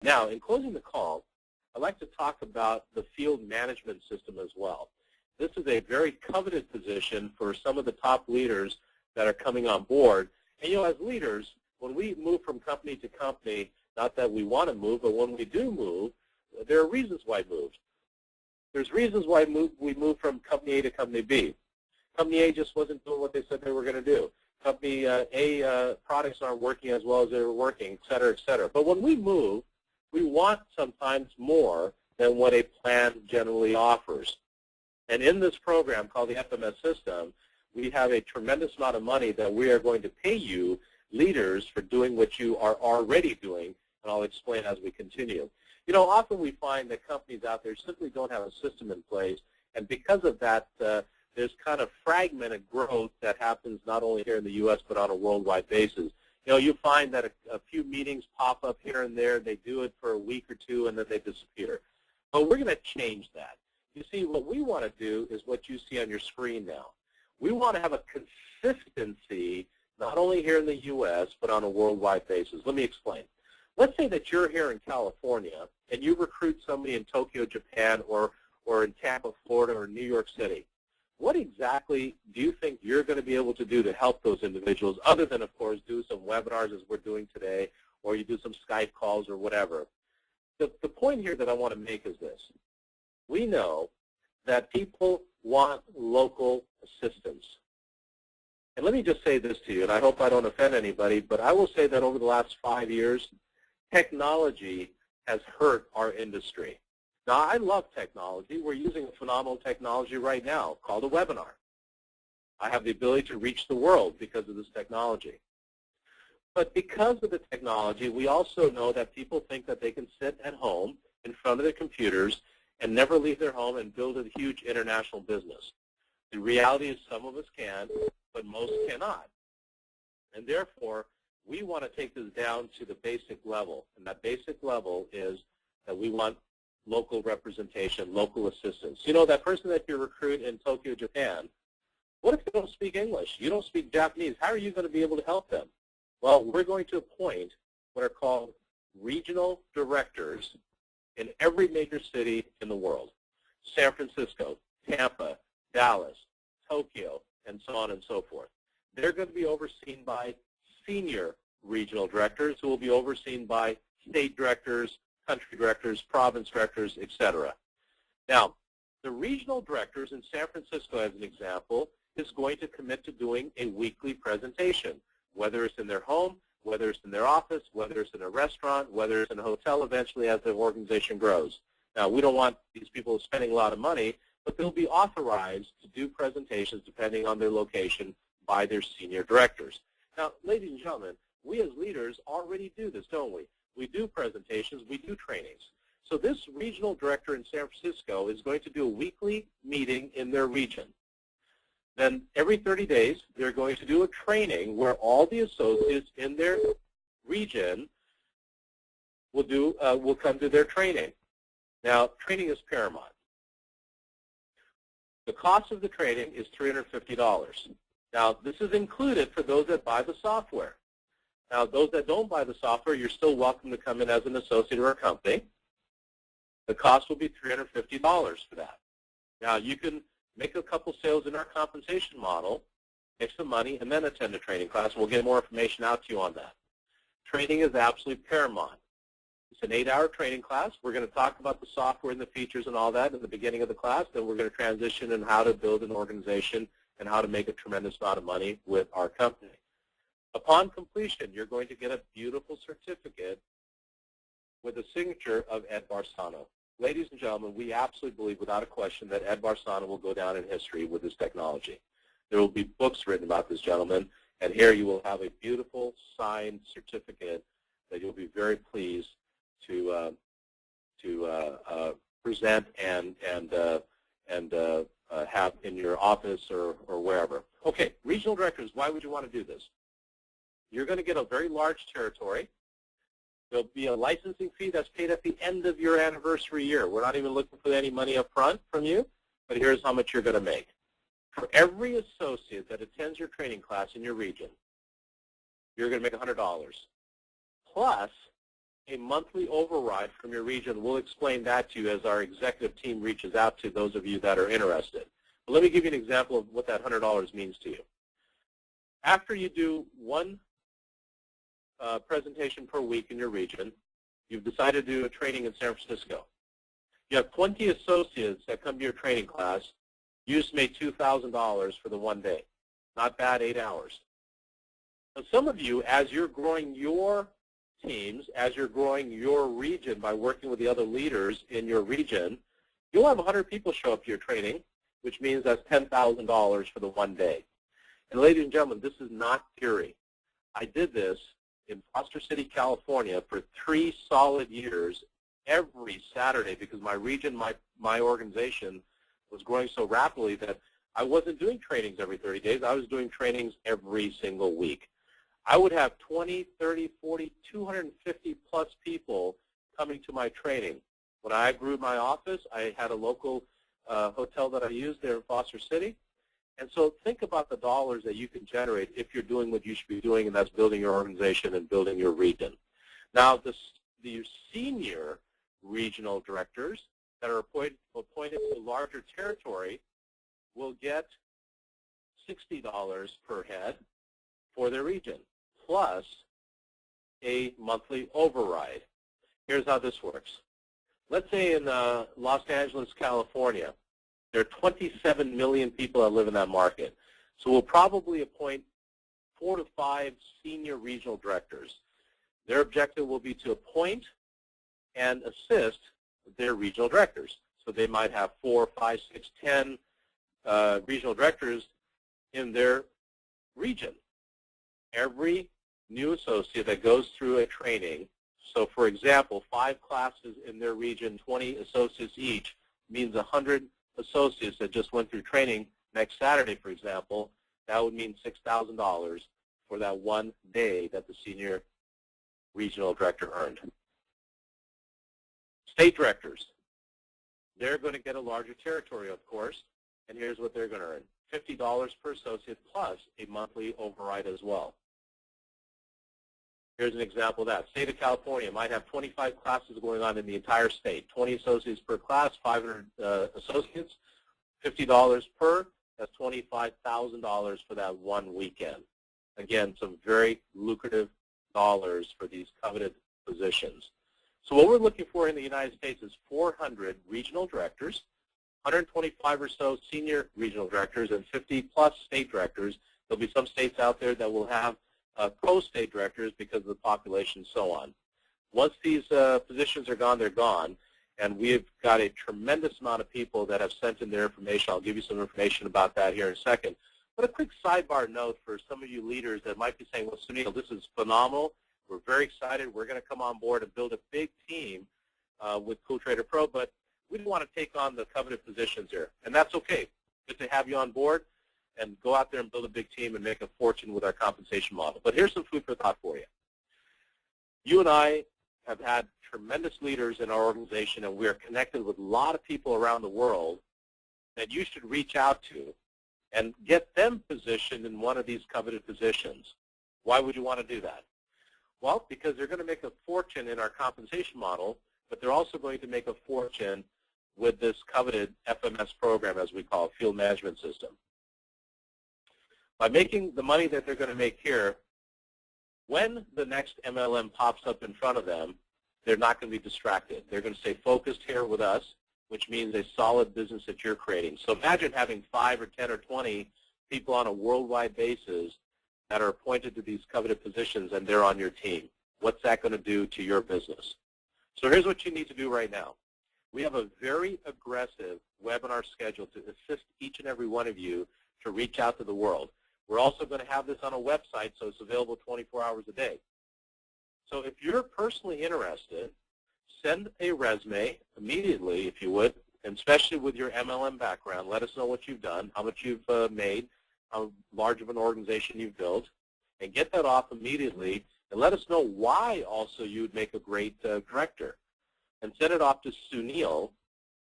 Now, in closing the call, I'd like to talk about the field management system as well. This is a very coveted position for some of the top leaders that are coming on board. And as leaders, when we move from company to company, not that we want to move, but when we do move, there are reasons why we move. There's reasons why we move from company A to company B. Company A just wasn't doing what they said they were going to do. Company A products aren't working as well as they were working, et cetera, et cetera. But when we move, we want sometimes more than what a plan generally offers. And in this program called the FMS system, we have a tremendous amount of money that we are going to pay you, leaders, for doing what you are already doing, and I'll explain as we continue. Often we find that companies out there simply don't have a system in place, and because of that, there's kind of fragmented growth that happens not only here in the U.S. but on a worldwide basis. You find that a few meetings pop up here and there, they do it for a week or two, and then they disappear. But we're going to change that. You see, what we want to do is what you see on your screen now. We want to have a consistency not only here in the U.S. but on a worldwide basis. Let me explain. Let's say that you're here in California and you recruit somebody in Tokyo, Japan, or in Tampa, Florida, or New York City. What exactly do you think you're going to be able to do to help those individuals, other than, of course, do some webinars as we're doing today, or you do some Skype calls or whatever? The point here that I want to make is this. We know that people want local assistance. And let me just say this to you, and I hope I don't offend anybody, but I will say that over the last 5 years, technology has hurt our industry. Now, I love technology. We're using a phenomenal technology right now called a webinar. I have the ability to reach the world because of this technology. But because of the technology, we also know that people think that they can sit at home in front of their computers and never leave their home and build a huge international business. The reality is some of us can, but most cannot. And therefore, we want to take this down to the basic level. And that basic level is that we want local representation, local assistance. That person that you recruit in Tokyo, Japan, what if they don't speak English? You don't speak Japanese. How are you going to be able to help them? Well, we're going to appoint what are called regional directors in every major city in the world. San Francisco, Tampa, Dallas, Tokyo, and so on and so forth. They're going to be overseen by senior regional directors who will be overseen by state directors, country directors, province directors, etc. Now, the regional directors in San Francisco, as an example, is going to commit to doing a weekly presentation, whether it's in their home, whether it's in their office, whether it's in a restaurant, whether it's in a hotel eventually as the organization grows. Now, we don't want these people spending a lot of money, but they'll be authorized to do presentations depending on their location by their senior directors. Now, ladies and gentlemen, we as leaders already do this, don't we? We do presentations, we do trainings. So this regional director in San Francisco is going to do a weekly meeting in their region. Then every 30 days, they're going to do a training where all the associates in their region will come to their training. Now, training is paramount. The cost of the training is $350. Now, this is included for those that buy the software. Now, those that don't buy the software, you're still welcome to come in as an associate or a company. The cost will be $350 for that. Now, you can make a couple sales in our compensation model, make some money, and then attend a training class. We'll get more information out to you on that. Training is absolutely paramount. It's an 8-hour training class. We're going to talk about the software and the features and all that in the beginning of the class. Then we're going to transition in how to build an organization and how to make a tremendous amount of money with our company. Upon completion, you're going to get a beautiful certificate with a signature of Ed Barsano. Ladies and gentlemen, we absolutely believe without a question that Ed Barsano will go down in history with this technology. There will be books written about this gentleman, and here you will have a beautiful signed certificate that you'll be very pleased to present and have in your office or wherever. Okay, regional directors, why would you want to do this? You're going to get a very large territory. There'll be a licensing fee that's paid at the end of your anniversary year. We're not even looking for any money up front from you, but here's how much you're going to make. For every associate that attends your training class in your region, you're going to make $100. Plus, a monthly override from your region. We'll explain that to you as our executive team reaches out to those of you that are interested. But let me give you an example of what that $100 means to you. After you do one presentation per week in your region, you've decided to do a training in San Francisco. You have 20 associates that come to your training class. You just made $2,000 for the one day. Not bad, 8 hours. Now, some of you, as you're growing your teams, as you're growing your region by working with the other leaders in your region, you'll have 100 people show up to your training, which means that's $10,000 for the one day. And ladies and gentlemen, this is not theory. I did this in Foster City, California for 3 solid years every Saturday because my region, my organization was growing so rapidly that I wasn't doing trainings every 30 days. I was doing trainings every single week. I would have 20, 30, 40, 250 plus people coming to my training. When I grew my office, I had a local hotel that I used there in Foster City. And so think about the dollars that you can generate if you're doing what you should be doing, and that's building your organization and building your region. Now, the senior regional directors that are appointed to a larger territory will get $60 per head for their region, plus a monthly override. Here's how this works. Let's say in Los Angeles, California, there are 27 million people that live in that market. So we'll probably appoint 4 to 5 senior regional directors. Their objective will be to appoint and assist their regional directors. So they might have 4, 5, 6, 10 regional directors in their region. Every new associate that goes through a training, so for example, 5 classes in their region, 20 associates each, means 100 associates that just went through training next Saturday, for example. That would mean $6,000 for that one day that the senior regional director earned. State directors, they're going to get a larger territory, of course, and here's what they're going to earn. $50 per associate plus a monthly override as well. Here's an example of that. State of California might have 25 classes going on in the entire state, 20 associates per class, 500 associates, $50 per, that's $25,000 for that one weekend. Again, some very lucrative dollars for these coveted positions. So what we're looking for in the United States is 400 regional directors, 125 or so senior regional directors, and 50 plus state directors. There'll be some states out there that will have co-state directors because of the population and so on. Once these positions are gone, they're gone, and we've got a tremendous amount of people that have sent in their information. I'll give you some information about that here in a second. But a quick sidebar note for some of you leaders that might be saying, well, Sunil, this is phenomenal. We're very excited. We're going to come on board and build a big team with Cool Trader Pro, but we don't want to take on the coveted positions here, and that's okay. Good to have you on board and go out there and build a big team and make a fortune with our compensation model. But here's some food for thought for you. You and I have had tremendous leaders in our organization, and we are connected with a lot of people around the world that you should reach out to and get them positioned in one of these coveted positions. Why would you want to do that? Well, because they're going to make a fortune in our compensation model, but they're also going to make a fortune with this coveted FMS program, as we call it, Field Management System. By making the money that they're going to make here, when the next MLM pops up in front of them, they're not going to be distracted. They're going to stay focused here with us, which means a solid business that you're creating. So imagine having 5 or 10 or 20 people on a worldwide basis that are appointed to these coveted positions, and they're on your team. What's that going to do to your business? So here's what you need to do right now. We have a very aggressive webinar schedule to assist each and every one of you to reach out to the world. We're also going to have this on a website, so it's available 24 hours a day. So if you're personally interested, send a resume immediately, if you would, and especially with your MLM background. Let us know what you've done, how much you've made, how large of an organization you've built, and get that off immediately, and let us know why also you would make a great director. And send it off to Sunil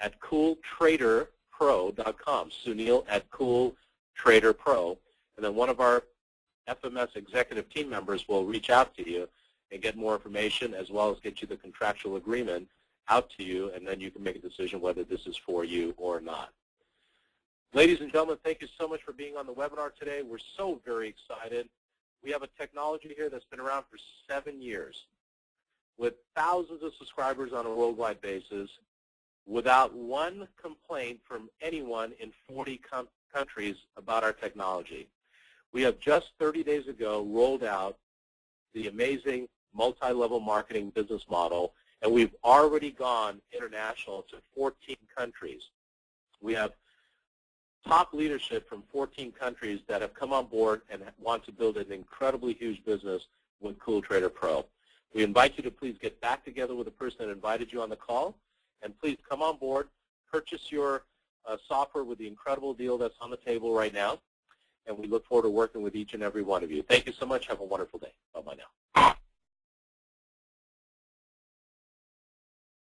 at CoolTraderPro.com, Sunil at CoolTraderPro. And then one of our FMS executive team members will reach out to you and get more information, as well as get you the contractual agreement out to you, and then you can make a decision whether this is for you or not. Ladies and gentlemen, thank you so much for being on the webinar today. We're so very excited. We have a technology here that's been around for 7 years with thousands of subscribers on a worldwide basis, without one complaint from anyone in 40 countries about our technology. We have just 30 days ago rolled out the amazing multi-level marketing business model, and we've already gone international to 14 countries. We have top leadership from 14 countries that have come on board and want to build an incredibly huge business with CoolTrader Pro. We invite you to please get back together with the person that invited you on the call, and please come on board, purchase your software with the incredible deal that's on the table right now, and we look forward to working with each and every one of you. Thank you so much. Have a wonderful day. Bye-bye now.